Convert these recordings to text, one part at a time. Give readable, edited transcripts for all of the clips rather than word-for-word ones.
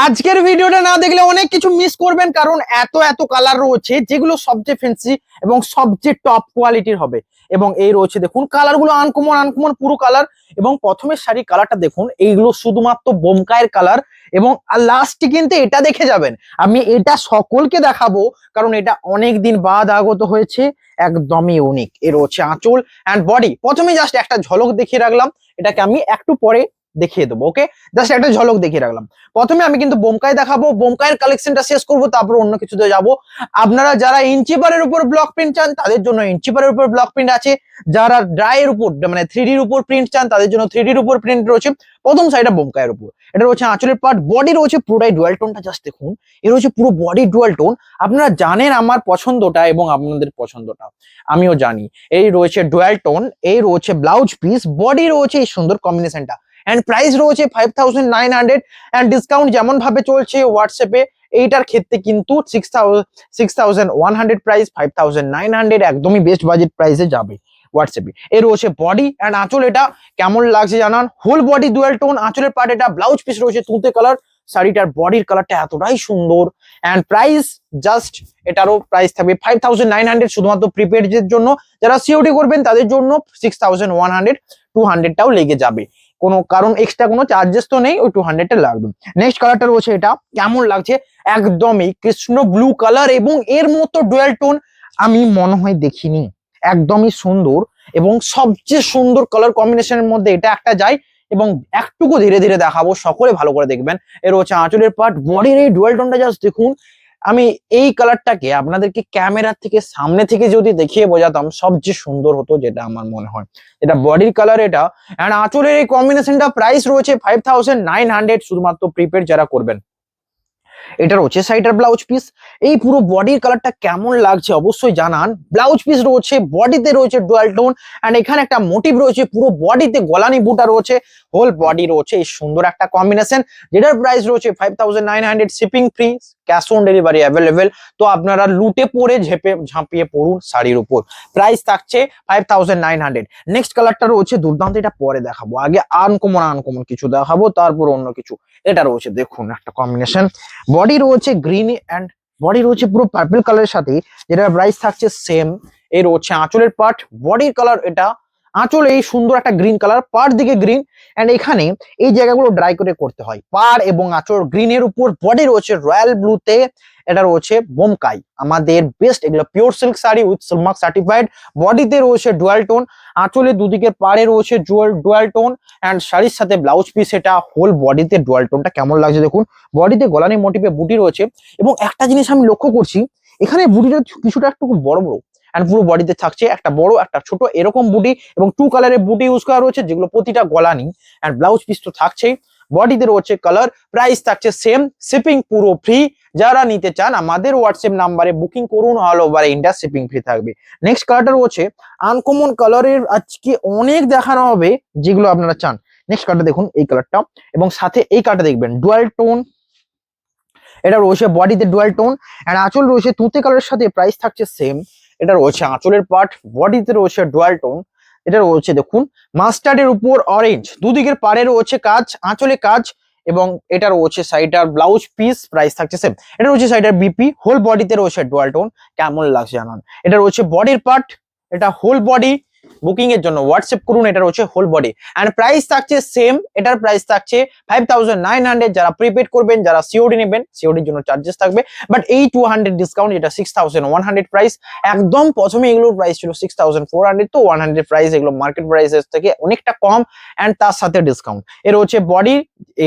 আজকের ভিডিওটা না দেখলে অনেক কিছু মিস করবেন, কারণ এত এত কালার রয়েছে যেগুলো সবচেয়ে ফ্যান্সি এবং সবচেয়ে টপ কোয়ালিটির হবে। এবং এই রয়েছে দেখুন কালারগুলো আনকমন আনকমন পুরো কালার। এবং প্রথমের শাড়ি কালারটা দেখুন, এইগুলো শুধুমাত্র বোমকায়ের কালার। এবং লাস্টে কিন্তু এটা দেখে যাবেন, আমি এটা সকলকে দেখাবো কারণ এটা অনেক দিন বাদ আগত হয়েছে, একদমই ইউনিক। এর হচ্ছে আঁচল অ্যান্ড বডি। প্রথমে জাস্ট একটা ঝলক দেখিয়ে রাখলাম, এটাকে আমি একটু পরে দেখিয়ে দেবো। ওকে, জাস্ট একটা ঝলক দেখিয়ে রাখলাম। প্রথমে আমি কিন্তু বোমকাই দেখাবো, বোমকাইয়ের কালেকশনটা শেষ করবো, তারপর অন্য কিছুতে যাব। আপনারা যারা ইঞ্চিপারের উপর ব্লক প্রিন্ট চান তাদের জন্য ইঞ্চিপারের উপর ব্লক প্রিন্ট আছে, যারা ড্রাইয়ের উপর মানে 3D উপর প্রিন্ট চান তাদের জন্য 3D উপর প্রিন্ট রয়েছে। প্রথম সাইডটা বোমকাইয়ের উপর, এটা রয়েছে আঁচলের পার্ট। বডি রয়েছে পুরোটাই ডুয়াল টোনটা, জাস্ট দেখুন এর রয়েছে পুরো বডি ডুয়াল টোন। আপনারা জানেন আমার পছন্দটা এবং আপনাদের পছন্দটা আমিও জানি। এই রয়েছে ডুয়াল টোন, এই রয়েছে ব্লাউজ পিস, বডি রয়েছে এই সুন্দর কম্বিনেশনটা। এন্ড প্রাইস রয়েছে 5900। এন্ড ডিসকাউন্ট যেমন ভাবে চলছে হোয়াটসঅ্যাপে, এইটার ক্ষেত্রে কিন্তু 6100 প্রাইস, 5900 একদমই বেস্ট বাজেট প্রাইসে যাবে হোয়াটসঅ্যাপে। এর রয়েছে বডি এন্ড আঁচল, এটা কেমন লাগছে জানান। হোল বডি ডুয়াল টোন, আঁচলের পার্ট এটা, ব্লাউজ পিস রয়েছে তুঁতে কালার। শাড়িটার বডির কালারটা এতটাই সুন্দর। এন্ড প্রাইস জাস্ট এটারও প্রাইস থাকবে 5900 শুধুমাত্র প্রিপেডের জন্য। যারা সিওডি করবেন তাদের জন্য 6100, 200টাও লেগে যাবে। কোনো কারণ এক্সট্রা কোনো চার্জেস তো নেই, ওই 200টা লাগবে। নেক্সট কালারটা রয়েছে এটা, কেমন লাগছে একদমই কৃষ্ণ ব্লু কালার এবং এর মতো ডুয়াল টোন আমি মনে হয় দেখিনি। একদমই সুন্দর এবং সবচেয়ে সুন্দর কালার কম্বিনেশনের মধ্যে এটা একটা যায়। এবং একটুকু ধীরে ধীরে দেখাবো, সকলে ভালো করে দেখবেন। এর হচ্ছে আঁচলের পার্ট, বডির এই ডুয়াল টোনটা জাস্ট দেখুন। আমি এই কালারটাকে আপনাদেরকে ক্যামেরার থেকে সামনে থেকে যদি দেখিয়ে বোঝাতাম সবচেয়ে সুন্দর হতো, যেটা আমার মনে হয়। এটা বডির কালার এটা। এন্ড আঁচলের এই কম্বিনেশনটা প্রাইস রয়েছে 5900 শুধুমাত্র প্রিপেড যারা করবেন। এটা রয়েছে সাইডের ব্লাউজ পিস। এই পুরো বডির কালারটা কেমন লাগছে অবশ্যই জানান। ব্লাউজ পিস রয়েছে, বডিতে রয়েছে ডুয়াল টোন। এন্ড এখানে একটা মোটিভ রয়েছে, পুরো বডিতে গলানি বুটা রয়েছে, হোল বডি রয়েছে এই সুন্দর একটা কম্বিনেশন, যেটার প্রাইস রয়েছে 5900, shipping free, cash on delivery available. তো আপনারা লুটে পড়ে ঝাঁপিয়ে পড়ুন শাড়ির উপর। প্রাইস থাকছে 5900। নেক্সট কালারটা রয়েছে দুর্দান্ত, এটা পরে দেখাবো, আগে আনকমন আনকমন কিছু দেখাবো তারপর অন্য কিছু। এটা রয়েছে দেখুন একটা কম্বিনেশন, বডি রয়েছে গ্রিন এন্ড বডি রয়েছে পুরো পার্পল কালারের সাথে, যেটা প্রাইস থাকছে সেম। এই রয়েছে আঁচলের পার্ট, বডির কালার এটা, আঁচল এই সুন্দর একটা গ্রিন কালার, পার দিকে গ্রিন। এন্ড এখানে এই জায়গাগুলো ড্রাই করে করতে হয়, পার এবং আঁচল গ্রিনের উপর, বডি রয়েছে রয়্যাল ব্লুতে। এটা রয়েছে বোমকাই, আমাদের বেস্ট, এগুলো pure silk sari with Silk Mark certified. বডিতে রয়েছে ডুয়াল টোন, আঁচলের দুদিকে পাড়ে রয়েছে ডুয়াল টোন। এন্ড শাড়ির সাথে ব্লাউজ পিস, এটা হোল বডিতে ডুয়াল টোনটা কেমন লাগছে দেখুন। বডিতে গলানি মোটিভে বুটি রয়েছে। এবং একটা জিনিস আমি লক্ষ্য করছি, এখানে বুটিটা কিছুটা একটু বড় বড়। এন্ড পুরো বডিতে থাকছে একটা বড় একটা ছোট এরকম বুটি, এবং 2 কালারের বুটি ইউজ করা রয়েছে, যেগুলো প্রতিটা গলানি। এন্ড ব্লাউজ পিস তো থাকছেই, বডিতে রয়েছে কালার। প্রাইস থাকছে সেম, শিপিং পুরো ফ্রি। যারা নিতে চান আমাদের হোয়াটসঅ্যাপ নাম্বারে বুকিং করুন, all over India shipping free থাকবে। নেক্সট কালারটা রয়েছে আনকমন কালারের, আজকে অনেক দেখানো হবে যেগুলো আপনারা চান। নেক্সট কালারটা দেখুন, এই কালারটা, এবং সাথে এই কালারটা দেখবেন ডুয়াল টোন। এটা রয়েছে বডিতে ডুয়াল টোন। এন্ড আঁচল রয়েছে তুঁতে কালারের সাথে, প্রাইস থাকছে সেম। এটা রয়েছে আঁচলের পার্ট, বডিতে রয়েছে ডুয়াল টোন। এটা রয়েছে দেখুন মাস্টার্ডের উপর অরেঞ্জ, দুদিকের পাড়ে রয়েছে কাজ, আঁচলে কাজ। এবং এটা রয়েছে সাইডার ব্লাউজ পিস, প্রাইস থাকছে সেম। এটা রয়েছে সাইডার বিপি, হোল বডিতে রয়েছে ডুয়াল টোন, কেমন লাগছে জানান। এটা রয়েছে বডির পার্ট, এটা হোল বডি। বুকিং এর জন্য হোয়াটসঅ্যাপ করুন, এটা রয়েছে হোল বডি। এন্ড প্রাইস থাকছে সেম, এটার প্রাইস থাকছে 5900। যারা প্রিপেড করবেন, যারা সিওডি নেবেন, সিওডির জন্য চার্জেস থাকবে। বাট এই 200 ডিসকাউন্ট, যেটা 6100 প্রাইস, একদম প্রথমে এগুলোর প্রাইস ছিল 6400, তো 100 প্রাইস, এগুলো মার্কেট প্রাইসের থেকে অনেকটা কম। এন্ড তার সাথে ডিসকাউন্ট। এর হচ্ছে বডি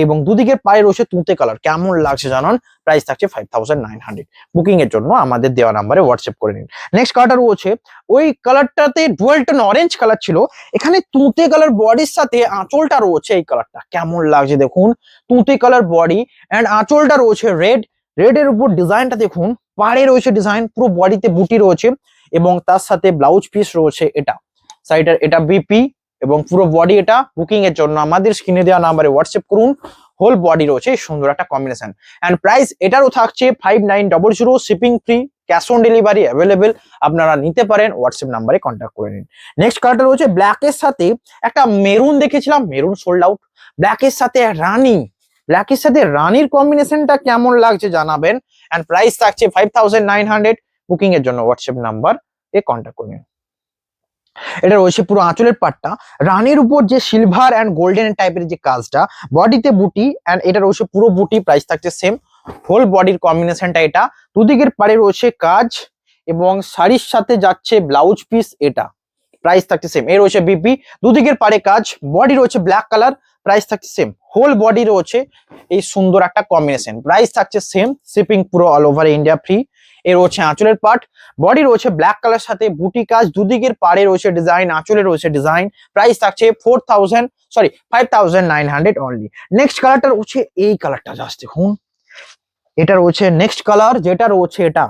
এবং দুদিকের পায়ে রয়েছে তুঁতে কালার, কেমন লাগছে জানান। প্রাইস থাকছে 5900। বুকিং এর জন্য আমাদের দেওয়া নাম্বারে হোয়াটসঅ্যাপ করে নিন। নেক্সট কালারটা রয়েছে, ওই কালারটাতে ডুয়াল টোন অরেঞ্জ কালার ছিল, এখানে তুঁতে কালার বডির সাথে আঁচলটা রয়েছে এই কালারটা, কেমন লাগছে দেখুন। তুঁতে কালার বডি এন্ড আঁচলটা রয়েছে রেড, রেড এর উপর ডিজাইনটা দেখুন, পাড়ে রয়েছে ডিজাইন, পুরো বডিতে বুটি রয়েছে। এবং তার সাথে ব্লাউজ পিস রয়েছে এটা সাইডের, এটা বিপি এবং পুরো বডি এটা। বুকিং এর জন্য আমাদের স্ক্রিনে দেওয়া নাম্বারে হোয়াটসঅ্যাপ করুন। হোল বডি রয়েছে সুন্দর একটা কম্বিনেশন। এন্ড প্রাইস এটারও থাকছে 5900, shipping free, cash on delivery available. আপনারা নিতে পারেন, হোয়াটসঅ্যাপ নাম্বারে কন্ট্যাক্ট করে নিন। নেক্সট কালারটা রয়েছে ব্ল্যাক এর সাথে একটা মেরুন দেখেছিলাম, মেরুন সোল্ড আউট। ব্ল্যাক এর সাথে রানি, ব্ল্যাকের সাথে রানীর কম্বিনেশনটা কেমন লাগছে জানাবেন। এন্ড প্রাইস থাকছে 5900, বুকিং এর জন্য হোয়াটসঅ্যাপ নাম্বার এ কন্ট্যাক্ট করুন। এটা রয়েছে পুরো আঁচলের পাটটা, রানীর উপর যে সিলভার অ্যান্ড গোল্ডেন টাইপের যে কাজটা, বডিতে বুটি অ্যান্ড এটা রয়েছে পুরো বুটি, প্রাইস থাকছে সেম। হোল বডির কম্বিনেশনটা এটা, দুদিকের পাড়ে রয়েছে কাজ এবং শাড়ির সাথে যাচ্ছে ব্লাউজ পিস, এটা প্রাইস থাকছে সেম। এর রয়েছে বিপি, দুদিকের পাড়ে কাজ, বডি রয়েছে ব্ল্যাক কালার, প্রাইস থাকছে সেম। হোল বডি রয়েছে এই সুন্দর একটা কম্বিনেশন, প্রাইস থাকছে সেম। শিপিং পুরো অল ওভার ইন্ডিয়া ফ্রি। এর রয়েছে আঁচলের পার্ট, বডি রয়েছে ব্ল্যাক কালার সাথে বুটি কাজ, দুদিকের পাড়ে রয়েছে ডিজাইন, আঁচলে রয়েছে ডিজাইন, প্রাইস থাকছে 5900 অনলি। নেক্সট কালারটা রয়েছে এই কালারটা, জাস্ট দেখুন, এটা রয়েছে নেক্সট কালার, যেটা রয়েছে এটা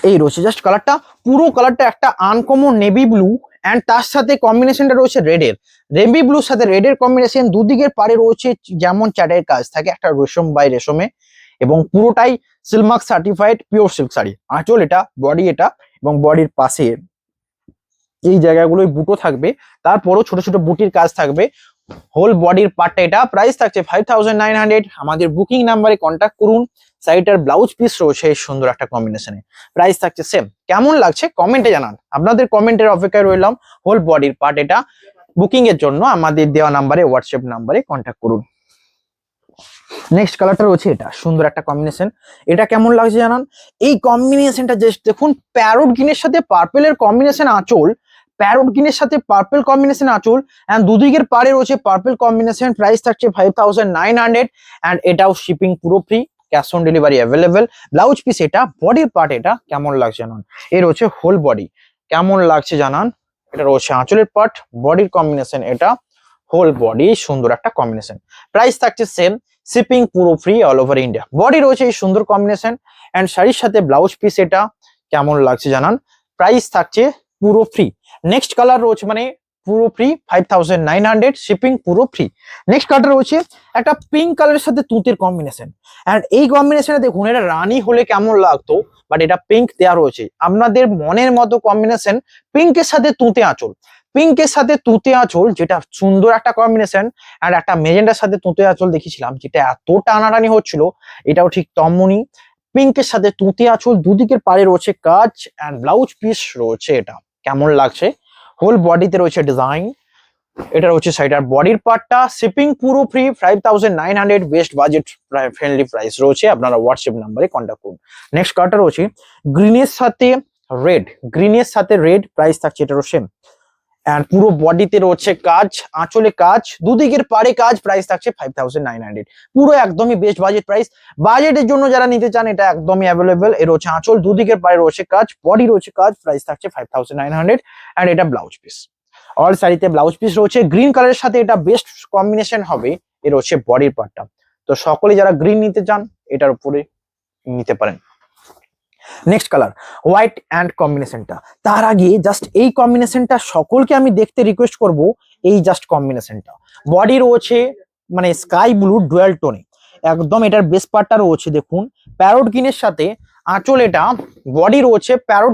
এই রয়েছে জাস্ট কালারটা, পুরো কালারটা একটা আনকমন নেভি ব্লু অ্যান্ড তার সাথে কম্বিনেশনটা রয়েছে রেডের, নেভি ব্লুর সাথে রেডের কম্বিনেশন, দুদিকের পাড়ে রয়েছে যেমন চ্যাটের কাজ থাকে একটা রেশম বাই রেশমে, এবং পুরোটাই Silk Mark certified pure silk sari. আঁচল এটা, বডি এটা, এবং বডির পাশে এই জায়গাগুলোই বুটো থাকবে, তারপরও ছোট ছোট বুটির কাজ থাকবে। হোল বডির পার্টটা এটা, প্রাইস থাকছে 5900। আমাদের বুকিং নাম্বারে কন্ট্যাক্ট করুন। শাড়িটার ব্লাউজ পিস রয়েছে সুন্দর একটা কম্বিনেশনে, প্রাইস থাকছে সেম। কেমন লাগছে কমেন্টে জানান, আপনাদের কমেন্টের অপেক্ষায় রইলাম। হোল বডির পার্ট এটা, বুকিং এর জন্য আমাদের দেওয়া নাম্বারে হোয়াটসঅ্যাপ নাম্বারে কন্ট্যাক্ট করুন। নেক্সট কালারটা রয়েছে এটা, সুন্দর একটা কম্বিনেশন, এটা কেমন লাগছে জানান। এই কম্বিনেশনটা জাস্ট দেখুন, প্যারোট গ্রিনের সাথে পার্পেলের কম্বিনেশন আঁচল, প্যারোট গ্রিনের সাথে পার্পল কম্বিনেশন আঁচল, এন্ড দুদিকের পাড়ে রয়েছে পার্পল কম্বিনেশন, প্রাইস থাকছে 5900 এন্ড এটাও শিপিং পুরো free, cash on delivery available. Blouse piece এটা, বডির পার্ট এটা, কেমন লাগছে জানান। এর রয়েছে হোল বডি, কেমন লাগছে জানান। এটা রয়েছে আঁচলের পার্ট, বডির কম্বিনেশন এটা, হোল বডি সুন্দর একটা কম্বিনেশন, প্রাইস থাকছে সেম। শিপিং পুরো free all over India. Body রয়েছে এই সুন্দর কম্বিনেশন এন্ড শাড়ির সাথে ব্লাউজ পিস এটা, কেমন লাগছে জানান। প্রাইস থাকছে পুরো ফ্রি। নেক্সট কালার রয়েছে মানে পুরো ফ্রি 5900, শিপিং পুরো ফ্রি। নেক্সট কালার রয়েছে একটা পিঙ্ক কালারের সাথে তুঁতের কম্বিনেশন, এন্ড এই কম্বিনেশনে দেখুন এটা রানী হলে কেমন লাগতো, বাট এটা পিঙ্ক দেওয়া রয়েছে আপনাদের মনের মতো কম্বিনেশন। পিঙ্কের সাথে তুঁতে আঁচল, পিঙ্কের সাথে তুঁতে আঁচল, যেটা সুন্দর একটা কম্বিনেশন। আর একটা মেজেন্ডার সাথে তুঁতে আঁচল দেখেছিলাম, যেটা এত টানাটানি হচ্ছিল, এটাও ঠিক তেমনই। পিঙ্কের সাথে তুঁতে আঁচল, দুদিকের পাড়ে রয়েছে কাজ এন্ড ব্লাউজ পিস রয়েছে এটা, কেমন লাগছে। হোল বডিতে রয়েছে ডিজাইন, এটা রয়েছে শাড়িটার বডির পার্টটা। শিপিং পুরো free 5900, best budget friendly price রয়েছে। আপনারা হোয়াটসঅ্যাপ নাম্বারে কন্ট্যাক্ট করুন। নেক্সট কালারটা রয়েছে গ্রিনের সাথে রেড, গ্রিনের সাথে রেড, প্রাইস থাকছে এটারও সেম। এন্ড পুরো বডিতে রয়েছে কাজ, আঁচলে কাজ, দুদিকের পাড়ে কাজ, প্রাইস থাকছে 5900, পুরো একদমই বেস্ট বাজেট প্রাইস। বাজেটের জন্য যারা নিতে চান এটা একদমই অ্যাভেলেবেল। এর রয়েছে আঁচল, দুদিকের পাড়ে রয়েছে কাজ, বডি রয়েছে কাজ, প্রাইস থাকছে 5900 এন্ড এটা ব্লাউজ পিস। অল শাড়িতে ব্লাউজ পিস রয়েছে গ্রিন কালারের সাথে, এটা বেস্ট কম্বিনেশন হবে। এর হচ্ছে বডির পার্টটা, তো সকলে যারা গ্রিন নিতে চান এটার উপরে নিতে পারেন। নেক্সট কালার হোয়াইট অ্যান্ড কম্বিনেশনটা, তার আগে জাস্ট এই কম্বিনেশনটা সকলকে আমি দেখতে রিকোয়েস্ট করব। এই জাস্ট কম্বিনেশনটা, বডি রয়েছে মানে স্কাই ব্লু ডুয়াল টোনে, একদম এটার বেস পার্টটা রয়েছে দেখুন প্যারোট গ্রিনের সাথে আঁচল, এটা বডি রয়েছে প্যারোট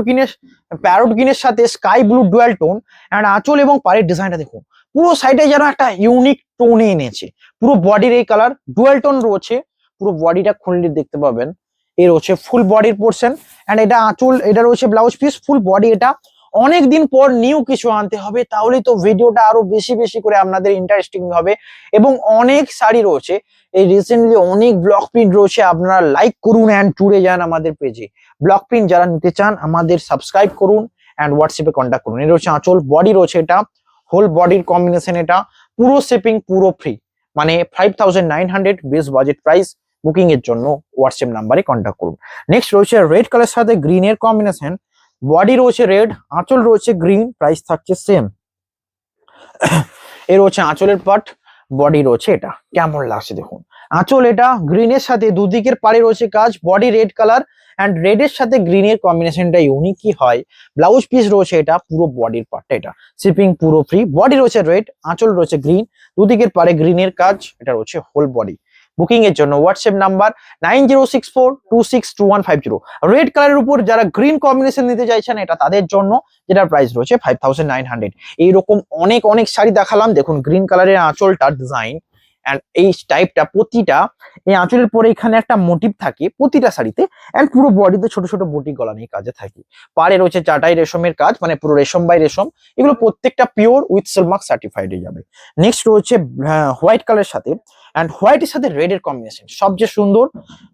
গ্রিনের সাথে sky blue dual tone and আঁচল এবং পাড়ের ডিজাইনটা দেখুন পুরো সাইডে যেন একটা ইউনিক টোনে এনেছে। পুরো বডির এই কালার ডুয়াল টোন রয়েছে, পুরো বডিটা খুললে দেখতে পাবেন। এর হচ্ছে ফুল বডির পোর্শন এন্ড এটা আঁচল, এটা রয়েছে ব্লাউজ পিস, ফুল বডি। এটা অনেক দিন পর নিউ কিছু আনতে হবে, তাহলে তো ভিডিওটা আরো বেশি বেশি করে আপনাদের ইন্টারেস্টিং হবে। এবং অনেক শাড়ি রয়েছে, এই রিসেন্টলি অনেক ব্লক প্রিন্ট রয়েছে, আপনারা লাইক করুন এন্ড জুড়ে যান আমাদের পেজে। ব্লক প্রিন্ট যারা নিতে চান আমাদের সাবস্ক্রাইব করুন এন্ড হোয়াটসঅ্যাপে কন্ট্যাক্ট করুন। এটা হচ্ছে আঁচল, বডি রয়েছে এটা, হোল বডির কম্বিনেশন এটা, পুরো শিপিং পুরো ফ্রি, মানে 5900 বেস্ট বাজেট প্রাইস। বুকিং এর জন্য হোয়াটসঅ্যাপ নাম্বারে কন্ট্যাক্ট করুন। নেক্সট রয়েছে রেড কালার সাথে গ্রিনের কম্বিনেশন, বডি রয়েছে রেড, আঁচল রয়েছে গ্রিন, প্রাইস থাকছে সেম। এর হচ্ছে আঁচলের পার্ট, বডি রয়েছে এটা, কেমন লাগছে দেখুন। আঁচল এটা গ্রিনের সাথে দুদিকের পাড়ে রয়েছে কাজ, বডি রেড কালার এন্ড রেডের সাথে গ্রিনের কম্বিনেশনটা ইউনিকই হয়। ব্লাউজ পিস রয়েছে এটা, পুরো বডির পার্টটা এটা, শিপিং পুরো ফ্রি। বডি রয়েছে রেড, আঁচল রয়েছে গ্রিন, দুদিকের পাড়ে গ্রিনের কাজ, এটা রয়েছে হোল বডি। বুকিং এর জন্য হোয়াটসঅ্যাপ নাম্বার 9064262150। রেড কালারের উপর যারা গ্রিন কম্বিনেশন নিতে চাইছেন এটা তাদের জন্য, যেটার প্রাইস রয়েছে 5900। এইরকম অনেক অনেক শাড়ি দেখালাম, দেখুন গ্রিন কালারের আঁচলটার ডিজাইন এন্ড এই টাইপটা প্রতিটা, এই আঁচলের পরে এখানে একটা মোটিভ থাকে প্রতিটা শাড়িতে, এন্ড পুরো বডিতে ছোট ছোট বুটি গলা নিয়ে কাজে থাকে। পাড়ে রয়েছে চাটাই রেশমের কাজ, মানে পুরো রেশম বাই রেশম, এগুলো প্রত্যেকটা পিওর উইথ সিলমার্ক সার্টিফাইড হয়ে যাবে। নেক্সট রয়েছে হোয়াইট কালারের সাথে, এন্ড হোয়াইটের সাথে রেড এর কম্বিনেশন সবচেয়ে সুন্দর,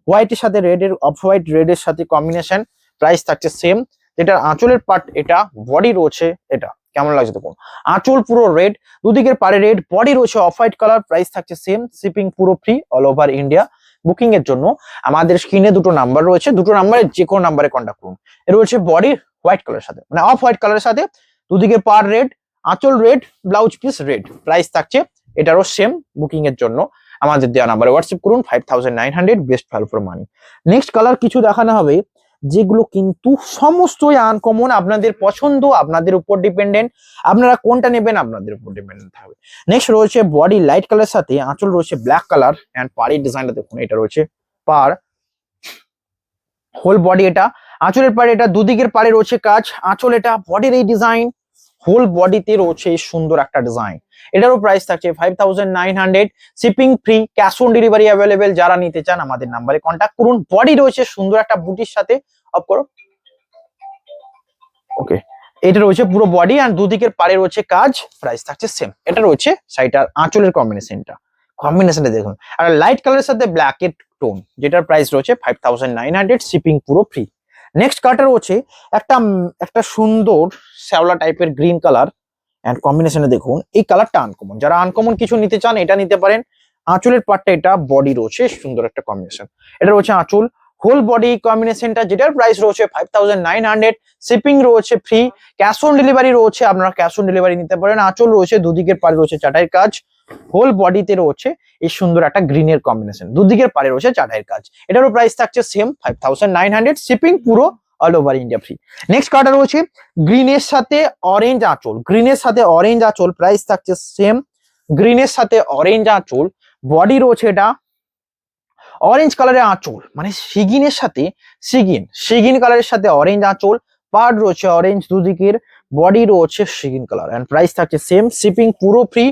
হোয়াইটের সাথে রেড এর, অফ হোয়াইট রেড এর সাথে কম্বিনেশন, প্রাইস থাকছে সেম। যেটা আঁচলের পার্ট এটা, বডি রয়েছে এটা, কেমন লাগছে দেখুন, আঁচল পুরো রেড, দুদিকের পাড়ে রেড, বডি রয়েছে অফ হোয়াইট কালার, প্রাইস থাকছে সেম, শিপিং পুরো free all over India. Booking এর জন্য আমাদের স্ক্রিনে দুটো নাম্বার রয়েছে, দুটো নাম্বারে যে কোনো নাম্বারে কন্ট্যাক্ট করুন। এর রয়েছে বডি হোয়াইট কালারের সাথে, মানে অফ হোয়াইট কালারের সাথে, দুদিকের পাড় রেড, আঁচল red, blouse piece red, price থাকছে এটারও সেম। বুকিং এর জন্য আমাদের দেওয়া নাম্বারে হোয়াটসঅ্যাপ করুন, 5900, best value for money. Next colour কিছু দেখানো হবে যেগুলো কিন্তু সমস্তই আনকমন, আপনাদের পছন্দ, আপনাদের উপর ডিপেন্ডেন্ট, আপনারা কোনটা নেবেন আপনাদের উপর ডিপেন্ডেন্ট থাকবে। নেক্সট রয়েছে বডি লাইট কালার সাথে, আঁচল রয়েছে ব্ল্যাক কালার, এন্ড পাড়ের ডিজাইনটা দেখুন, এটা রয়েছে পাড়, হোল বডি এটা, আঁচলের পাড়ে এটা, দুদিকের পাড়ে রয়েছে কাজ, আঁচল এটা, বডির এই ডিজাইন, হোল বডিতে রয়েছে এই সুন্দর একটা ডিজাইন। এটারও প্রাইস থাকছে 5900, shipping free, cash on delivery available. যারা নিতে চান আমাদের নাম্বারে কন্ট্যাক্ট করুন। বডি রয়েছে সুন্দর একটা বুটির সাথে, অফ করো, ওকে, এটা রয়েছে পুরো বডি এন্ড দুদিকের পাড়ে রয়েছে কাজ, প্রাইস থাকছে সেম। এটা রয়েছে শাড়িটার আঁচলের কম্বিনেশনটা দেখুন, আর লাইট কালারের সাথে ব্ল্যাক এর টোন, যেটার প্রাইস রয়েছে 5900, শিপিং পুরো ফ্রি। নেক্সট কালারটা রয়েছে একটা সুন্দর শ্যাওলা টাইপের গ্রিন কালার, এন্ড কম্বিনেশনে দেখুন এই কালারটা আনকমন, যারা আনকমন কিছু নিতে চান এটা নিতে পারেন। আঁচলের পার্টটা এটা, বডি রয়েছে সুন্দর একটা কম্বিনেশন, এটা রয়েছে আঁচল, হোল বডি কম্বিনেশনটা, যেটার প্রাইস রয়েছে 5900, শিপিং রয়েছে ফ্রি, ক্যাশ অন ডেলিভারি রয়েছে, আপনারা ক্যাশ অন ডেলিভারি নিতে পারেন। আঁচল রয়েছে, দুদিকের পাড়ে রয়েছে চাটাইয়ের কাজ, হোল বডিতে রয়েছে এই সুন্দর একটা গ্রিনের কম্বিনেশন, দুদিকের পাড়ে রয়েছে চাটাইয়ের কাজ। এটারও প্রাইস থাকছে সেম 5900, শিপিং পুরো all over India free. Next কালারটা রয়েছে গ্রিনের সাথে অরেঞ্জ আঁচল, গ্রিনের সাথে অরেঞ্জ আঁচল, প্রাইস থাকছে সেম। গ্রিনের সাথে অরেঞ্জ আঁচল, বডি রয়েছে এটা অরেঞ্জ কালারের আঁচল, মানে সিগিনের সাথে সিগিন কালারের সাথে অরেঞ্জ আঁচল, পাড় রয়েছে অরেঞ্জ দুদিকের, বডি রয়েছে সিগিন কালার, এন্ড প্রাইস থাকছে সেম, শিপিং পুরো free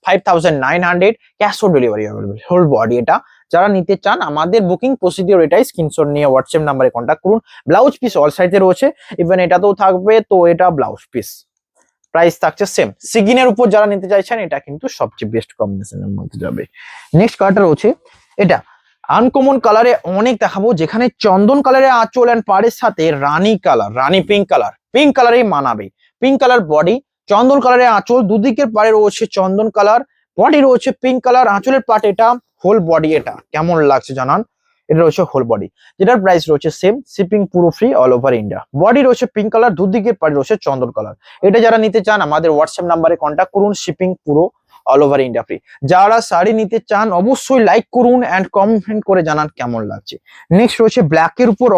5900, cash on delivery available, whole body এটা। যারা নিতে চান আমাদের বুকিং প্রসিডিওর এটাই, স্ক্রিনশট নিয়ে হোয়াটসঅ্যাপ নাম্বারে কন্ট্যাক্ট করুন। ব্লাউজ পিস অল সাইজে রয়েছে, ইভেন এটাতেও থাকবে, তো এটা ব্লাউজ পিস, প্রাইস থাকছে সেম। সিগিনের উপর যারা নিতে চাইছেন এটা কিন্তু সবচেয়ে বেস্ট কম্বিনেশনের মধ্যে যাবে। নেক্সট কালারটা রয়েছে এটা আনকমন কালারে অনেক দেখাবো, যেখানে চন্দন কালারের আঁচল এন্ড পাড়ের সাথে রানী কালার, রানী পিঙ্ক কালারেই মানাবে। পিঙ্ক কালার বডি, চন্দন কালারের আঁচল, দুদিকের পাড়ে রয়েছে চন্দন কালার, বডি রয়েছে পিঙ্ক কালার, আঁচলের পার্ট এটা, হোল বডি এটা, কেমন লাগছে জানান। এটা রয়েছে হোল বডি, যেটার প্রাইস রয়েছে সেম, শিপিং পুরো free all over India. Body রয়েছে পিঙ্ক কালার, দুদিকের পাড়ে রয়েছে চন্দন কালার। এটা যারা নিতে চান আমাদের হোয়াটসঅ্যাপ নাম্বারে কন্ট্যাক্ট করুন, শিপিং পুরো অল ওভার ইন্ডিয়া ফ্রি। যারা শাড়ি নিতে চান অবশ্যই লাইক করুন এন্ড কমেন্ট করে জানান কেমন লাগছে। নেক্সট রয়েছে ব্ল্যাকের উপর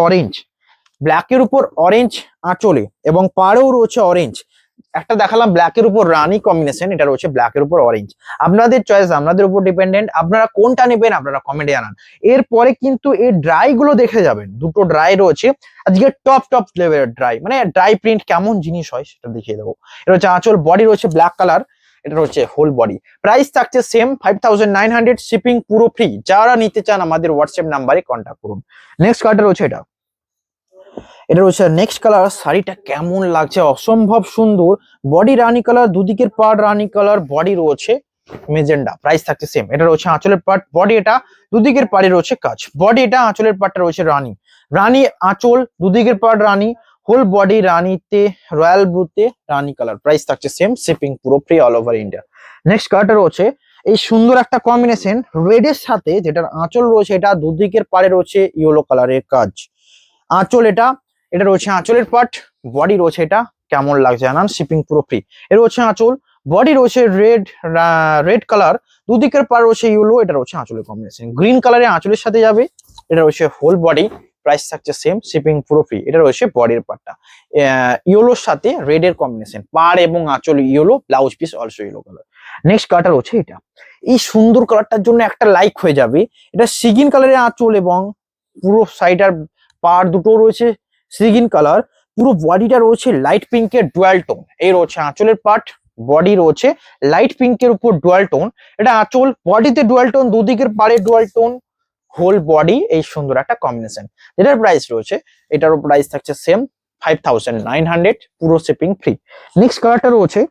অরেঞ্জ আঁচলে এবং পাড়েও রয়েছে অরেঞ্জ। একটা দেখালাম ব্ল্যাকের উপর রানী কম্বিনেশন, এটা রয়েছে ব্ল্যাকের উপর অরেঞ্জ। আপনাদের চয়েস, আপনাদের উপর ডিপেন্ডেন্ট, আপনারা কোনটা নেবেন আপনারা কমেন্টে জানান। এরপরে কিন্তু এই ড্রাই গুলো দেখে যাবেন, দুটো ড্রাই রয়েছে আজকে, টপ লেভেলের ড্রাই, মানে ড্রাই প্রিন্ট কেমন জিনিস হয় সেটা দেখিয়ে দেবো। এটা হচ্ছে আঁচল, বডি রয়েছে ব্ল্যাক কালার, এটা হচ্ছে হোল বডি, প্রাইস থাকছে সেম 5900, শিপিং পুরো ফ্রি। যারা নিতে চান আমাদের হোয়াটসঅ্যাপ নাম্বারে কন্ট্যাক্ট করুন। নেক্সট কালারটা রয়েছে এটা রয়েছে নেক্সট কালার, শাড়িটা কেমন লাগছে, অসম্ভব সুন্দর, বডি রানী কালার, দুদিকের পাড় রানী কালার, বডি রয়েছে মেজেন্ডা, প্রাইস থাকছে সেম। এটা রয়েছে আঁচলের পার্ট, বডি এটা, দুদিকের পাড়ে রয়েছে কাজ, বডি এটা, আঁচলের পার্টটা রয়েছে রানী আঁচল, দুদিকের পাড় রানী, হোল বডি রানীতে রয়্যাল ব্লুতে রানী কালার, প্রাইস থাকছে সেম, শিপিং পুরো free all over India. Next কালারটা রয়েছে এই সুন্দর একটা কম্বিনেশন রেড এর সাথে, যেটার আঁচল রয়েছে এটা, দুদিকের পাড়ে রয়েছে ইয়েলো কালারের কাজ, আঁচল এটা রয়েছে আঁচলের পার্ট, বডি রয়েছে এটা, কেমন লাগছে জানান, শিপিং পুরো ফ্রি। এর রয়েছে আঁচল, বডি রয়েছে রেড কালার, দুদিকের পাড় রয়েছে ইয়েলো, এটা রয়েছে আঁচলের কম্বিনেশন, গ্রিন কালারের আঁচলের সাথে যাবে। এটা রয়েছে হোল বডি, প্রাইস থাকছে সেম, শিপিং পুরো ফ্রি। এটা রয়েছে বডির পার্টটা ইয়েলোর সাথে রেড এর কম্বিনেশন, পাড় এবং আঁচল yellow, blouse piece also yellow colour. Next কালারটা রয়েছে এটা, এই সুন্দর কালারটার জন্য একটা লাইক হয়ে যাবে। এটা সিগিন কালারের আঁচল এবং পুরো সাইড আর পাড় দুটো রয়েছে সিগিন কালার, পুরো বডিটা রয়েছে লাইট পিঙ্কের ডুয়াল টোন। এই রয়েছে আঁচলের পার্ট, বডি রয়েছে লাইট পিঙ্কের উপর ডুয়াল টোন। এটা আঁচল, বডিতে ডুয়াল টোন, দুদিকের পাড়ে ডুয়াল টোন, হোল বডি এই সুন্দর একটা কম্বিনেশন। এটার প্রাইস রয়েছে, এটারও প্রাইস থাকছে সেম 5900, পুরো শিপিং ফ্রি। নেক্সট কালারটা রয়েছে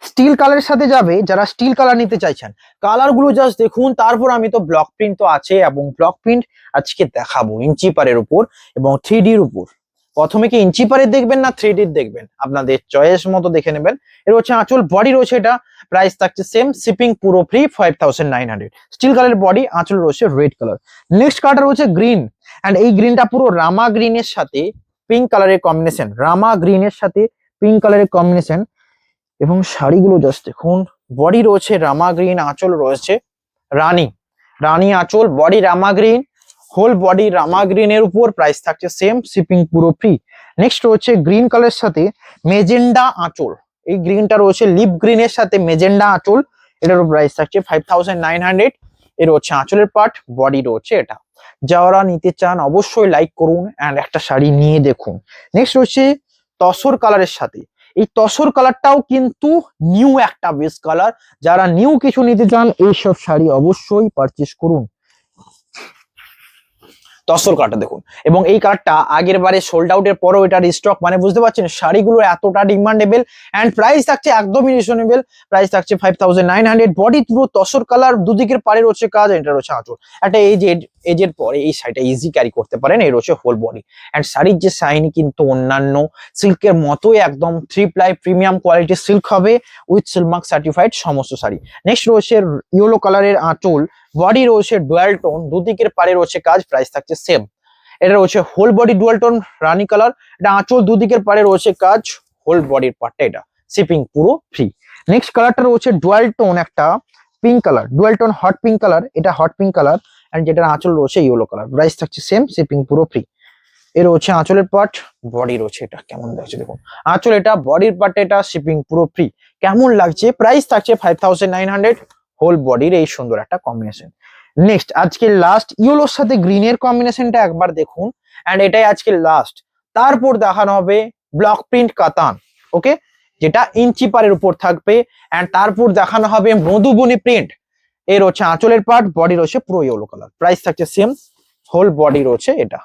স্টিল কালারের সাথে যাবে, যারা স্টিল কালার নিতে চাইছেন কালার গুলো জাস্ট দেখুন। তারপর আমি তো ব্লক প্রিন্ট তো আছে, এবং ব্লক প্রিন্ট আজকে দেখাবো ইঞ্চি পারের উপর এবং 3Dর উপর। প্রথমে কি ইঞ্চি পারের দেখবেন না 3D দেখবেন, আপনাদের চয়েস মতো দেখে নেবেন। এর হচ্ছে আঁচল, বডি রয়েছে এটা, প্রাইস থাকছে সেম, শিপিং পুরো ফ্রি 5900। স্টিল কালারের বডি, আঁচল রয়েছে রেড কালার। নেক্সট কালারটা রয়েছে গ্রিন, এন্ড এই গ্রিনটা পুরো রামা গ্রিনের সাথে পিঙ্ক কালারের কম্বিনেশন, রামা গ্রিনের সাথে পিঙ্ক কালারের কম্বিনেশন। এবং শাড়িগুলো জাস্ট দেখুন, বডি রয়েছে রামা গ্রিন, আঁচল রয়েছে রানী, রানী আঁচল, বডি রামা গ্রিন, হোল বডি রামা গ্রিনের উপর, প্রাইস থাকছে সেম, শিপিং পুরো ফ্রি। নেক্সট রয়েছে গ্রিন কালারের সাথে মেজেন্ডা আঁচল, এই গ্রিনটা রয়েছে লিপ গ্রিনের সাথে মেজেন্ডা আঁচল, এটারও প্রাইস থাকছে 5900। এর হচ্ছে আঁচলের পার্ট, বডি রয়েছে এটা। যারা নিতে চান অবশ্যই লাইক করুন এন্ড একটা শাড়ি নিয়ে দেখুন। নেক্সট রয়েছে তসর কালারের সাথে, এই তসর কালারটাও কিন্তু নিউ একটা বেস্ট কালার, যারা নিউ কিছু নিতে চান এইসব শাড়ি অবশ্যই পারচেস করুন। তসর কালারটা দেখুন, এবং এই কালারটা আগের বারে সোল্ড আউটের পরেও এটা রিস্টক, মানে বুঝতে পারছেন শাড়িগুলো এতটা ডিমান্ডেবল, এন্ড প্রাইস থাকছে একদমই রিজনেবল, প্রাইস থাকছে 5900। বডি পুরো তসর কালার, দুদিকের পাড়ে রয়েছে কাজ, এটা রয়েছে আঁচল। একটা এজের পরে এই শাড়িটা ইজি ক্যারি করতে পারেন, এই রয়েছে হোল বডি। এন্ড শাড়ির যে শাইনি কিন্তু অন্যান্য সিল্কের মতোই একদম 3 প্লাই প্রিমিয়াম কোয়ালিটির সিল্ক হবে, উইথ সিলমার্ক সার্টিফাইড সমস্ত শাড়ি। নেক্সট রয়েছে ইয়েলো কালারের আঁচল, বডি রয়েছে ডুয়াল টোন, দুদিকের পাড়ে রয়েছে কাজ, প্রাইস থাকছে সেম। এটা রয়েছে হোল বডি ডুয়াল টোন রানী কালার, এটা আঁচল, দুদিকের পাড়ে রয়েছে কাজ, হোল বডির পার্টটা এটা, শিপিং পুরো ফ্রি। নেক্সট কালারটা রয়েছে ডুয়াল টোন একটা pink colour, dual tone hot pink colour, এটা হট পিঙ্ক কালার, এন্ড যেটার আঁচল রয়েছে ইয়েলো কালার, প্রাইস থাকছে সেম, শিপিং পুরো ফ্রি। এর রয়েছে আঁচলের পার্ট, বডি রয়েছে এটা, কেমন লাগছে দেখুন, আঁচল এটা, বডির পার্ট এটা, শিপিং পুরো ফ্রি। কেমন লাগছে, প্রাইস থাকছে 5900, হোল বডির এই সুন্দর একটা কম্বিনেশন। নেক্সট আজকে লাস্ট ইয়েলোর সাথে গ্রিনের কম্বিনেশনটা একবার দেখুন, এন্ড এটাই আজকে লাস্ট। তারপর দেখানো হবে ব্লক প্রিন্ট কাতান, ওকে, যেটা ইঞ্চি পারের উপর থাকবে, এন্ড তারপর দেখানো হবে মধুবনী প্রিন্ট। এর হচ্ছে আঁচলের পার্ট, বডি রয়েছে পুরো ইয়েলো কালার, প্রাইস থাকছে সেম, হোল বডি রয়েছে এটা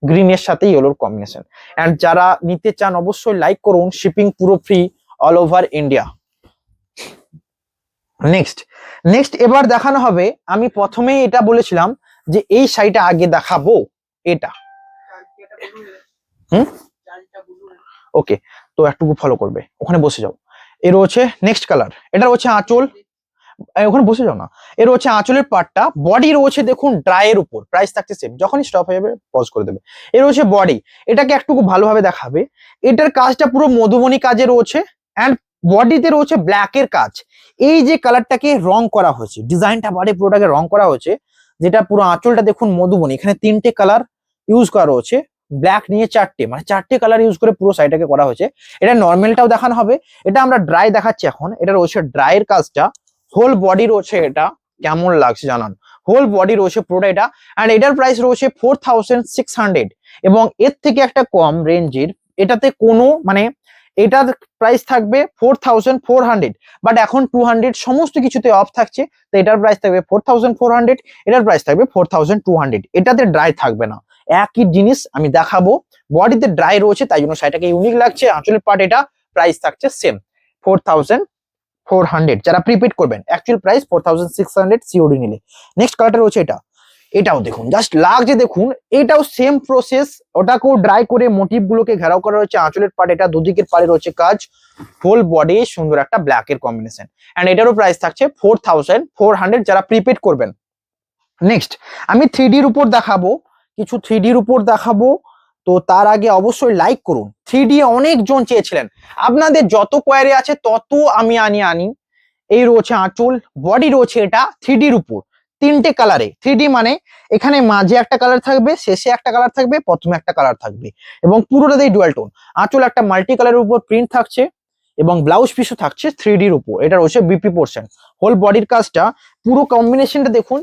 গ্রিনের সাথে ইয়েলোর কম্বিনেশন। এন্ড যারা নিতে চান অবশ্যই লাইক করুন, শিপিং পুরো free all over India. Next এবার দেখানো হবে, আমি প্রথমেই এটা বলেছিলাম যে এই শাড়িটা আগে দেখাবো, এটা ওকে, তো একটু ফলো করবে, ওখানে বসে যাও। এর হচ্ছে নেক্সট কালার, এটা হচ্ছে আঁচল, ওখানে বসে যাও না। এর হচ্ছে আঁচলের পার্টটা, বডি রয়েছে দেখুন ড্রাইয়ের উপর, প্রাইস থাকছে সেম, যখনই স্টপ হয়ে যাবে পজ করে দেবে। এর হচ্ছে বডি, এটাকে একটু ভালোভাবে দেখাবে, এটার কাজটা পুরো মধুবনী কাজে রয়েছে, এন্ড বডিতে রয়েছে ব্ল্যাকের কাজ। এই যে কালারটাকে রং করা হয়েছে, ডিজাইনটা বাড়ি পুরোটাকে রং করা হয়েছে, যেটা পুরো আঁচলটা দেখুন মধুবনী, এখানে 3টে কালার ইউজ করা রয়েছে, ব্ল্যাক নিয়ে 4টে, মানে 4টে কালার ইউজ করে পুরো শাড়িটাকে করা হয়েছে। এটা নর্মালটাও দেখানো হবে, এটা আমরা ড্রাই দেখাচ্ছি এখন। এটা রয়েছে ড্রাইয়ের কাজটা, হোল বডি রয়েছে এটা, কেমন লাগছে জানান, হোল বডি রয়েছে পুরোটা এটা, এন্ড এটার প্রাইস রয়েছে 4600, এবং এর থেকে একটা কম রেঞ্জের এটাতে কোনো মানে এটার প্রাইস থাকবে 4400, বাট এখন 200 সমস্ত কিছুতে অফ থাকছে, তো এটার প্রাইস থাকবে 4400, এটার প্রাইস থাকবে 4200। এটাতে ড্রাই থাকবে না, একই জিনিস আমি দেখাবো, বডিতে ড্রাই রয়েছে তাই জন্য শাড়িটাকে ইউনিক লাগছে। আঁচলের পার্ট এটা, প্রাইস থাকছে সেম 4400, যারা প্রিপেড করবেন, অ্যাকচুয়াল প্রাইস 4600 সিওডি নিলে। নেক্সট কালারটা রয়েছে এটা, এটাও দেখুন জাস্ট লাগছে দেখুন, এটাও সেম প্রসেস, ওটাকেও ড্রাই করে মোটিভ গুলোকে ঘেরাও করা রয়েছে। আঁচলের পার্ট এটা, দুদিকের পাড়ে রয়েছে কাজ, হোল বডি সুন্দর একটা ব্ল্যাক এর কম্বিনেশন, এন্ড এটারও প্রাইস থাকছে 4400, যারা প্রিপেড করবেন। নেক্সট আমি 3Dর উপর দেখাবো, কিছু 3Dর উপর দেখাবো, তো তার আগে অবশ্যই লাইক করুন। 3D অনেকজন চেয়েছিলেন, আপনাদের যত কোয়ারি আছে তত আমি আনি। এই রয়েছে আঁচল, বডি রয়েছে এটা 3Dর উপর, তিনটে কালারে 3D, মানে এখানে মাঝে একটা কালার থাকবে, শেষে একটা কালার থাকবে, প্রথমে একটা কালার থাকবে, এবং পুরোটাতেই ডুয়াল টোন। আঁচল একটা মাল্টি কালারের উপর প্রিন্ট থাকছে, এবং ব্লাউজ পিসও থাকছে 3Dর উপর। এটা রয়েছে বিপি পোর্শন। হোল বডির কাজটা, পুরো কম্বিনেশনটা দেখুন,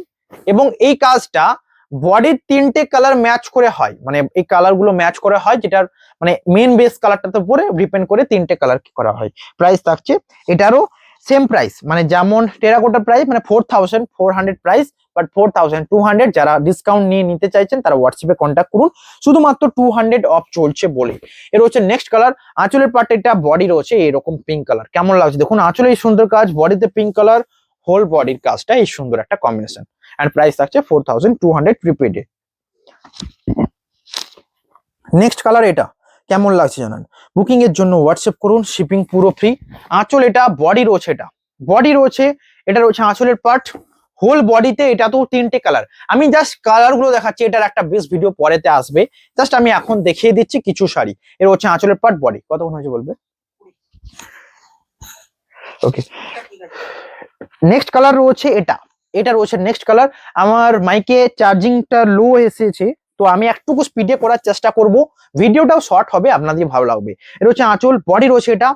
এবং এই কাজটা বডির তিনটে কালার ম্যাচ করে হয়, মানে এই কালার গুলো ম্যাচ করা হয়, যেটার মানে মেন বেস কালারটাতে উপরে ডিপেন্ড করে তিনটে কালার করা হয়। প্রাইস থাকছে এটারও সেম প্রাইস, মানে যেমন টেরাকোটা প্রাইস মানে 4400 প্রাইস, বাট 4200। যারা ডিসকাউন্ট নিয়ে নিতে চাইছেন তারা হোয়াটসঅ্যাপে কন্ট্যাক্ট করুন, শুধুমাত্র 200 অফ চলছে বলে। এর হচ্ছে নেক্সট কালার, আঁচলের পার্ট, এটা বডি রয়েছে এরকম পিঙ্ক কালার। কেমন লাগছে দেখুন, আঁচলে এই সুন্দর কাজ, বডিতে পিঙ্ক কালার, হোল বডির কাজটা এই সুন্দর একটা কম্বিনেশন। এন্ড প্রাইস থাকছে 4200 প্রিপেডে। নেক্সট কালার, এটা কেমন লাগছে জানান, বুকিং এর জন্য হোয়াটসঅ্যাপ করুন, শিপিং পুরো ফ্রি। আঁচল এটা, বডি রয়েছে, এটা বডি রয়েছে, এটা রয়েছে আঁচলের পার্ট। হোল বডিতে এটা তো তিনটে কালার, আমি জাস্ট কালার গুলো দেখাচ্ছি, এটার একটা বেস্ট ভিডিও পরেতে আসবে, জাস্ট আমি এখন দেখিয়ে দিচ্ছি কিছু শাড়ি। এর হচ্ছে আঁচলের পার্ট, বডি কতক্ষণ হয়েছে বলবে। ওকে, নেক্সট কালার রয়েছে এটা, এটা রয়েছে নেক্সট কালার। আমার মাইকে চার্জিংটা লো এসেছে, তো আমি একটুকু স্পিডে করার চেষ্টা করব, ভিডিওটাও শর্ট হবে, আপনাদের ভালো লাগবে। এটা হচ্ছে আঁচল, বডি রয়েছে এটা,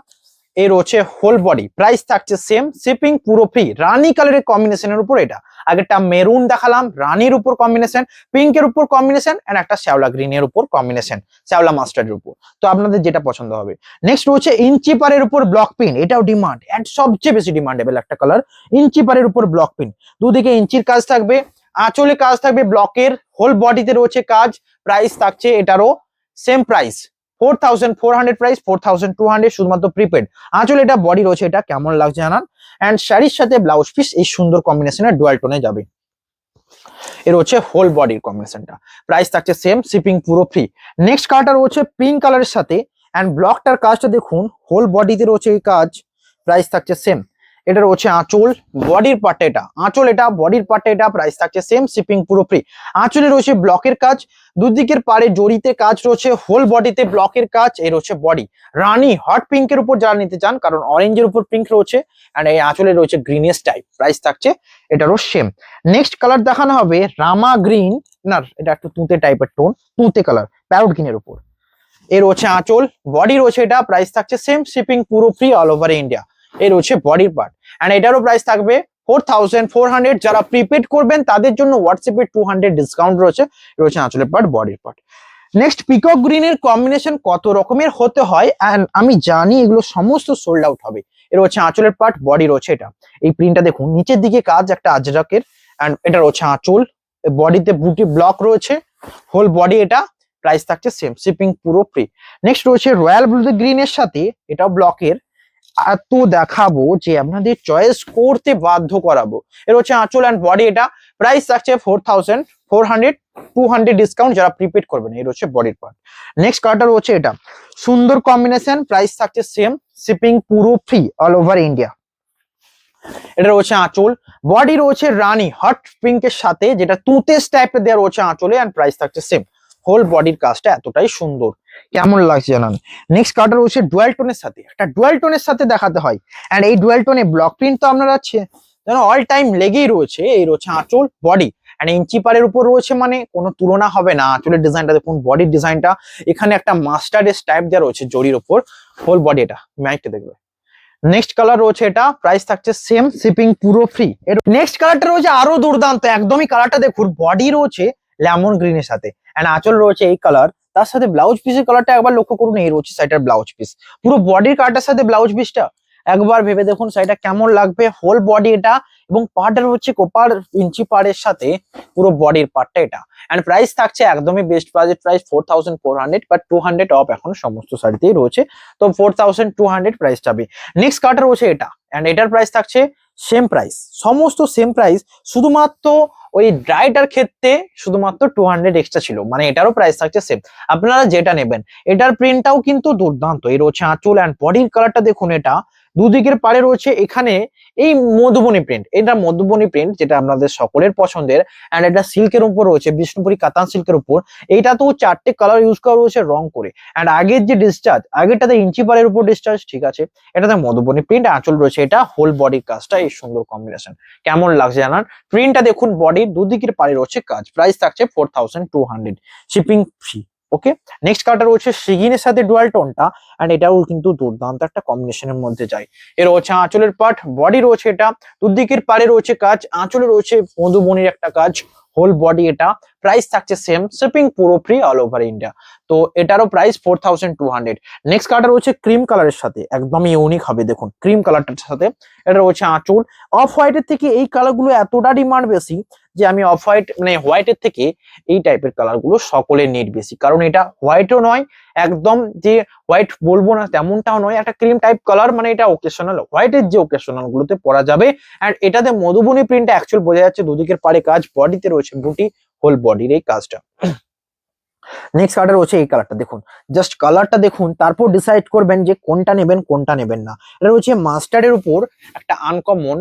এর রয়েছে হোল বডি। প্রাইস থাকছে সেম, শিপিং পুরো ফ্রি। রানী কালারের কম্বিনেশনের উপর এটা, আগেরটা মেরুন দেখালাম, রানীর উপর কম্বিনেশন, পিঙ্কের উপর কম্বিনেশন, এন্ড একটা শ্যাওলা গ্রিনের উপর কম্বিনেশন, শ্যাওলা মাস্টার্ডের উপর। তো আপনাদের যেটা পছন্দ হবে। নেক্সট রয়েছে ইঞ্চি পারের উপর ব্লক পিন, এটাও ডিমান্ড, এন্ড সবচেয়ে বেশি ডিমান্ডেবল একটা কালার। ইঞ্চি পারের উপর ব্লক পিন, দুদিকে ইঞ্চির কাজ থাকবে, আঁচলে কাজ থাকবে ব্লকের, হোল বডিতে রয়েছে কাজ। প্রাইস থাকছে এটারও সেম প্রাইস, 4400 প্রাইস, 4200 শুধুমাত্র প্রিপেড। আঁচল এটা, বডি রয়েছে এটা, কেমন লাগছে জানান। এন্ড শাড়ির সাথে ব্লাউজ পিস এই সুন্দর কম্বিনেশনের ডুয়াল টোনে যাবে। এর হচ্ছে হোল বডির কম্বিনেশনটা, প্রাইস থাকছে সেম, শিপিং পুরো ফ্রি। নেক্সট কালারটা রয়েছে পিঙ্ক কালারের সাথে, এন্ড ব্লকটার কাজটা দেখুন, হোল বডিতে রয়েছে এই কাজ, প্রাইস থাকছে সেম। এটা রয়েছে আঁচল, বডির পার্টে এটা, আঁচল এটা, বডির পার্টে এটা, প্রাইস থাকছে সেম, শিপিং পুরো ফ্রি। আঁচলে রয়েছে ব্লকের কাজ, দুদিকের পাড়ে জড়িতে কাজ রয়েছে, হোল বডিতে ব্লকের কাজ। এর হচ্ছে বডি রানী হট পিঙ্কের উপর যারা নিতে চান, কারণ অরেঞ্জের উপর পিঙ্ক রয়েছে, এন্ড এই আঁচলে রয়েছে গ্রিনেস টাইপ। প্রাইস থাকছে এটারও সেম। নেক্সট কালার দেখানো হবে রামা গ্রিন, না এটা একটু তুঁতে টাইপের টোন, তুঁতে কালার, প্যারট গ্রিনের উপর। এর হচ্ছে আঁচল, বডি রয়েছে এটা, প্রাইস থাকছে সেম, শিপিং পুরো ফ্রি অল ওভার ইন্ডিয়া। এর হচ্ছে বডির পার্ট, এন্ড এটারও প্রাইস থাকবে 4400। যারা প্রিপেড করবেন তাদের জন্য হোয়াটসঅ্যাপে 200 ডিসকাউন্ট রয়েছে। এর হচ্ছে আঁচলের পার্ট, বডির পার্ট। নেক্সট পিকক গ্রিনের কম্বিনেশন কত রকমের হতে হয়, এন্ড আমি জানি এগুলো সমস্ত সোল্ড আউট হবে। এর হচ্ছে আঁচলের পার্ট, বডি রয়েছে এটা, এই প্রিন্টটা দেখুন, নিচের দিকে কাজ একটা আজরাকের, এন্ড এটা রয়েছে আঁচল, বডিতে বুটি ব্লক রয়েছে, হোল বডি এটা, প্রাইস থাকছে সেম, শিপিং পুরো ফ্রি। নেক্সট রয়েছে রয়্যাল ব্লু গ্রিনের সাথে, এটাও ব্লকের, এত দেখাবো যে আপনাদের চয়েস করতে বাধ্য করাবো। এর হচ্ছে আঁচল এন্ড বডি এটা, প্রাইস থাকছে 4400, 200 ডিসকাউন্ট যারা প্রিপেড করবেন। এর হচ্ছে বডির পার্ট। নেক্সট কালারটা রয়েছে এটা, সুন্দর কম্বিনেশন, প্রাইস থাকছে সেম, শিপিং পুরো ফ্রি অল ওভার ইন্ডিয়া। এটা রয়েছে আঁচল, বডি রয়েছে রানী হট পিঙ্কের সাথে, যেটা তুঁতে টাইপের দেওয়া রয়েছে আঁচলে, এন্ড প্রাইস থাকছে সেম। হোল বডির কাজটা এতটাই সুন্দর, কেমন লাগছে জানান। নেক্সট কালার রয়েছে ডুয়াল টোনের সাথে, একটা ডুয়াল টোনের সাথে দেখাতে হয়, এন্ড এই ডুয়াল টোনে ব্লক প্রিন্ট তো আপনারা যেন অল টাইম লেগেই রয়েছে। এই রয়েছে আঁচল, বডি, এন্ড ইঞ্চি পারের উপর রয়েছে, মানে কোনো তুলনা হবে না। আঁচলের ডিজাইনটা দেখুন, বডির ডিজাইনটা, এখানে একটা মাস্টার্ড টাইপ দেওয়া রয়েছে জরির উপর, হোল বডি এটা, ম্যাচটা দেখবে। নেক্সট কালার রয়েছে এটা, প্রাইস থাকছে সেম, শিপিং পুরো ফ্রি। এর নেক্সট কালারটা রয়েছে আরো দুর্দান্ত, একদমই কালারটা দেখুন, বডি রয়েছে লেমন গ্রিনের সাথে, এন্ড আঁচল রয়েছে এই কালার, তার সাথে ব্লাউজ পিসের কালারটা একবার লক্ষ্য করুন, এই রয়েছে সাইডের ব্লাউজ পিস, পুরো বডির কালারটার সাথে ব্লাউজ পিসটা একবার ভেবে দেখুন শাড়িটা কেমন লাগবে। হোল বডি এটা, এবং পার্টার হচ্ছে কোপার ইঞ্চি পাড়ের সাথে পুরো বডির পার্টটা এটা, এন্ড প্রাইস থাকছে একদমই best budget price 4400, but 200 of এখন সমস্ত শাড়িতেই রয়েছে, তো 4200 প্রাইস যাবে। নেক্সট কালারটা রয়েছে এটা, এন্ড এটার প্রাইস থাকছে সেম প্রাইস, সমস্ত সেম প্রাইস, শুধুমাত্র ওই ড্রাইটার ক্ষেত্রে শুধুমাত্র 200 এক্সট্রা ছিল, মানে এটারও প্রাইস থাকছে সেম। আপনারা যেটা নেবেন, এটার প্রিন্টটাও কিন্তু দুর্দান্ত। এর হচ্ছে আঁচল, এন্ড বডির কালারটা দেখুন, এটা দুদিকের পাড়ে রয়েছে এখানে এই মধুবনী প্রিন্ট, এটা মধুবনী প্রিন্ট যেটা আপনাদের সকলের পছন্দের, এন্ড এটা সিল্কের উপর রয়েছে, বিষ্ণুপুরি কাতান সিল্কের উপর। এইটা তো 4টে কালার ইউজ করা রয়েছে রং করে। এন্ড আগের যে ডিসচার্জ, আগেরটাতে ইঞ্চি পাড়ের উপর ডিসচার্জ, ঠিক আছে, এটাতে মধুবনী প্রিন্ট আঁচল রয়েছে, এটা হোল বডির কাজটা, এই সুন্দর কম্বিনেশন কেমন লাগছে জানান। প্রিন্টটা দেখুন, বডির দুদিকের পাড়ে রয়েছে কাজ, প্রাইস থাকছে 4200, শিপিং ফ্রি। ওকে, নেক্সট কালারটা রয়েছে সিগিনের সাথে ডুয়াল টোনটা, এন্ড এটাও কিন্তু দুর্দান্ত একটা কম্বিনেশনের মধ্যে যায়। এর রয়েছে আঁচলের পার্ট, বডি রয়েছে এটা, দুদিকের পাড়ে রয়েছে কাজ, আঁচলে রয়েছে মধুবনির একটা কাজ, হোল বডি এটা, প্রাইস থাকছে সেম, শিপিং পুরো ফ্রি অল ওভার ইন্ডিয়া। তো এটারও প্রাইস 4200। নেক্সট কালারটা রয়েছে ক্রিম কালারের সাথে, একদম ইউনিক হবে, দেখুন ক্রিম কালারটার সাথে এটা রয়েছে আঁচল। অফ হোয়াইটের থেকে এই কালারগুলো এতটা ডিমান্ড বেশি যে আমি অফ হোয়াইট মানে হোয়াইটের থেকে এই টাইপের কালারগুলো সকলের নিড বেশি, কারণ এটা হোয়াইটও নয়, একদম যে হোয়াইট বলবো না তেমনটাও নয়, একটা ক্রিম টাইপ কালার, মানে এটা ওকেশনাল, হোয়াইটের যে ওকেশনাল গুলোতে পরা যাবে। এন্ড এটাতে মধুবনী প্রিন্টটা অ্যাকচুয়াল বোঝা যাচ্ছে, দুদিকের পাড়ে কাজ, বডিতে রয়েছে বুটি, হোল বডির এই কাজটা। নেক্সট কালারটা রয়েছে এই কালারটা, দেখুন জাস্ট কালারটা দেখুন, তারপর ডিসাইড করবেন যে কোনটা নেবেন কোনটা নেবেন না। এটা রয়েছে মাস্টার্ডের উপর একটা আনকমন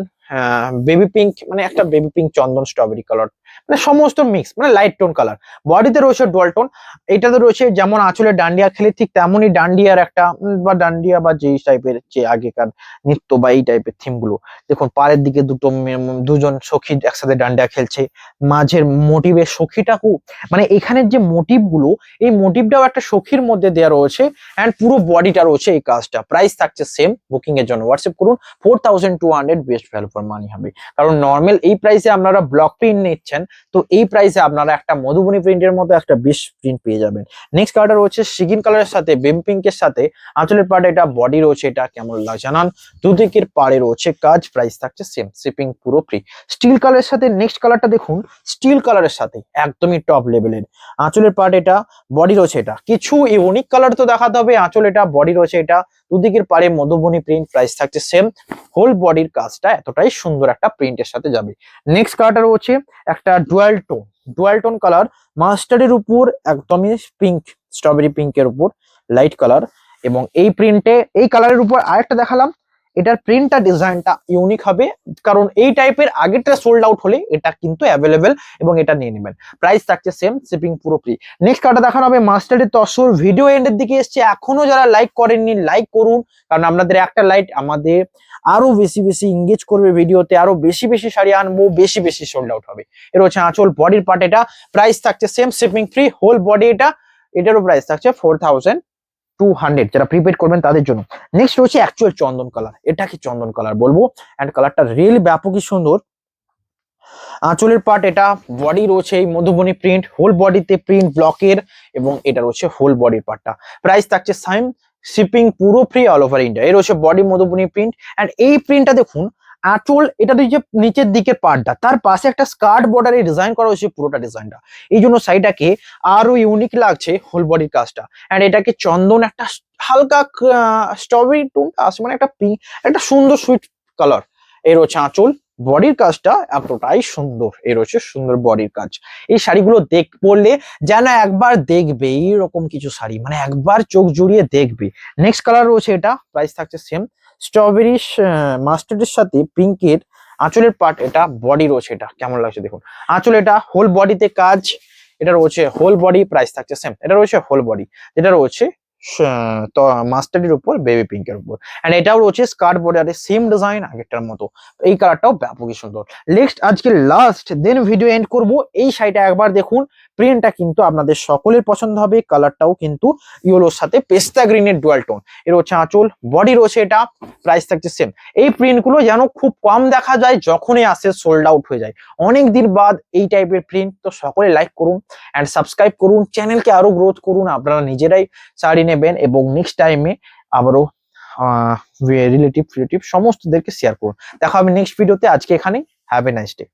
বেবি পিঙ্ক, মানে একটা বেবি পিঙ্ক চন্দন স্ট্রবেরি কালার, মানে সমস্ত মিক্স, মানে লাইট টোন কালার। বডিতে রয়েছে ডুয়াল টোন, এটাতে রয়েছে যেমন আঁচলে ডান্ডিয়া খেলে ঠিক তেমনই ডান্ডিয়ার একটা বা ডান্ডিয়া বা যেই টাইপের যে আগেকার নৃত্য বা এই টাইপের থিম গুলো। দেখুন পাড়ের দিকে দুজন সখী একসাথে ডান্ডিয়া খেলছে, মাঝের মোটিভের সখীটাকু, মানে এখানের যে মোটিভ গুলো, এই মোটিভটাও একটা সখীর মধ্যে দেওয়া রয়েছে, এন্ড পুরো বডিটা রয়েছে এই কাজটা। প্রাইস থাকছে সেম, বুকিং এর জন্য হোয়াটসঅ্যাপ করুন, 4200, বেস্ট ভ্যালু ফর মানি হবে। কারণ নর্মাল এই প্রাইসে আপনারা ব্লক প্রিন্ট নিচ্ছেন, তো এই প্রাইসে আপনারা একটা মধুবনী প্রিন্টের মতো একটা বেস্ট প্রিন্ট পেয়ে যাবেন। নেক্সট কালারটা রয়েছে সিগিন কালারের সাথে বেবি পিঙ্কের সাথে, আঁচলের পাড়ে এটা, বডি রয়েছে এটা, কেমন লাগছে জানান। দুদিকের পাড়ে রয়েছে কাজ, প্রাইস থাকছে সেম, শিপিং পুরো ফ্রি। স্টিল কালারের সাথে নেক্সট কালারটা দেখুন, স্টিল কালারের সাথে একদমই টপ লেভেলের, আঁচলের পার্ট এটা, বডি রয়েছে এটা, কিছু ইউনিক কালার তো দেখাতে হবে, আঁচল এটা, বডি রয়েছে এটা, দুদিকের পাড়ে মধুবনী প্রিন্ট, প্রাইস থাকছে সেম, হোল বডির কাজটা এতটাই সুন্দর একটা প্রিন্টের সাথে যাবে। নেক্সট কালারটা রয়েছে একটা ডুয়াল টোন কালার, মাস্টার্ডের উপর একদমই পিঙ্ক, স্ট্রবেরি পিঙ্কের উপর লাইট কালার, এবং এই প্রিন্টে এই কালারের উপর আরেকটা দেখালাম, এটার প্রিন্টটা ডিজাইনটা ইউনিক হবে, কারণ এই টাইপের আগেরটা সোল্ড আউট হলে এটা কিন্তু অ্যাভেলেবেল, এবং এটা নিয়ে নেবেন, প্রাইস থাকছে সেম, শিপিং পুরো ফ্রি। নেক্সট কার্ডটা দেখানো হবে মাস্টার্ডের তসর, ভিডিও এন্ডের দিকে এসছে, এখনো যারা লাইক করেননি লাইক করুন, কারণ আপনাদের একটা লাইক আমাদের আরো বেশি বেশি এঙ্গেজ করবে ভিডিওতে, আরো বেশি বেশি শাড়ি আনবো, বেশি বেশি সোল্ড আউট হবে। এর হচ্ছে আঁচল, বডির পার্ট এটা, প্রাইস থাকছে same, shipping free, whole body এটা, এটারও প্রাইস থাকছে 4200, যারা প্রিপেড করবেন তাদের জন্য। নেক্সট রয়েছে অ্যাকচুয়াল চন্দন কালার, এটা কি চন্দন কালার বলবো, এন্ড কালারটা রিয়েলি ব্যাপকই সুন্দর। আঁচলের পার্ট এটা, বডি রয়েছে এই মধুবনী প্রিন্ট, হোল বডিতে প্রিন্ট ব্লকের, এবং এটা রয়েছে হোল বডির পার্টটা, প্রাইস থাকছে সেম, শিপিং পুরো ফ্রি অল ওভার ইন্ডিয়া। এর হচ্ছে বডি মধুবনী প্রিন্ট, এন্ড এই প্রিন্টটা দেখুন, আঁচল এটা যে নিচের দিকের পার্টটা, তার পাশে একটা স্কার্ট বর্ডারে ডিজাইন করা হয়েছে পুরোটা ডিজাইনটা, এই জন্য শাড়িটাকে আরো ইউনিক লাগছে হোল বডির কাজটা। এন্ড এটাকে চন্দন একটা হালকা স্ট্রবেরি টোন আছে, মানে একটা পিঙ্ক, একটা সুন্দর সুইট কালার। এর হচ্ছে আঁচল, বডির কাজটা এতটাই সুন্দর, এর হচ্ছে সুন্দর বডির কাজ। এই শাড়িগুলো পরলে যেন একবার দেখবে, এইরকম কিছু শাড়ি মানে একবার চোখ জুড়িয়ে দেখবে। নেক্সট কালার রয়েছে এটা, প্রাইস থাকছে সেম, স্ট্রবেরি মাস্টার্ডের সাথে পিঙ্কের, আঁচলের পার্ট এটা, বডি রয়েছে এটা, কেমন লাগছে দেখুন, আঁচল এটা, হোল বডিতে কাজ, এটা রয়েছে হোল বডি, প্রাইস থাকছে সেম, এটা রয়েছে হোল বডি, যেটা রয়েছে তো মাস্টার্ডের উপর বেবি পিঙ্কের উপর, এন্ড এটাও রয়েছে স্কার্ট বর্ডারে সেম ডিজাইন আগেরটার মতো, এই কালারটাও ব্যাপকই সুন্দর। নেক্সট আজকে লাস্ট দেন ভিডিও এন্ড করব, এই শাড়িটা একবার দেখুন, প্রিন্টটা কিন্তু আপনাদের সকলের পছন্দ হবে, কালারটাও কিন্তু ইয়েলোর সাথে পেস্তা গ্রিনের ডুয়াল টোন। এর হচ্ছে আঁচল, বডি রয়েছে এটা, প্রাইস থাকছে সেম। এই প্রিন্টগুলো যেন খুব কম দেখা যায়, যখনই আসে সোল্ড আউট হয়ে যায়, অনেক দিন বাদ এই টাইপের প্রিন্ট। তো সকলে লাইক করুন এন্ড সাবস্ক্রাইব করুন, চ্যানেলকে আরো গ্রোথ করুন, আপনারা নিজেরাই শাড়ি নেবেন, এবং নেক্সট টাইমে আবারও রিলেটিভ সমস্তদেরকে শেয়ার করুন। দেখা হবে নেক্সট ভিডিওতে, আজকে এখানে, হ্যাভ এ নাইস ডে।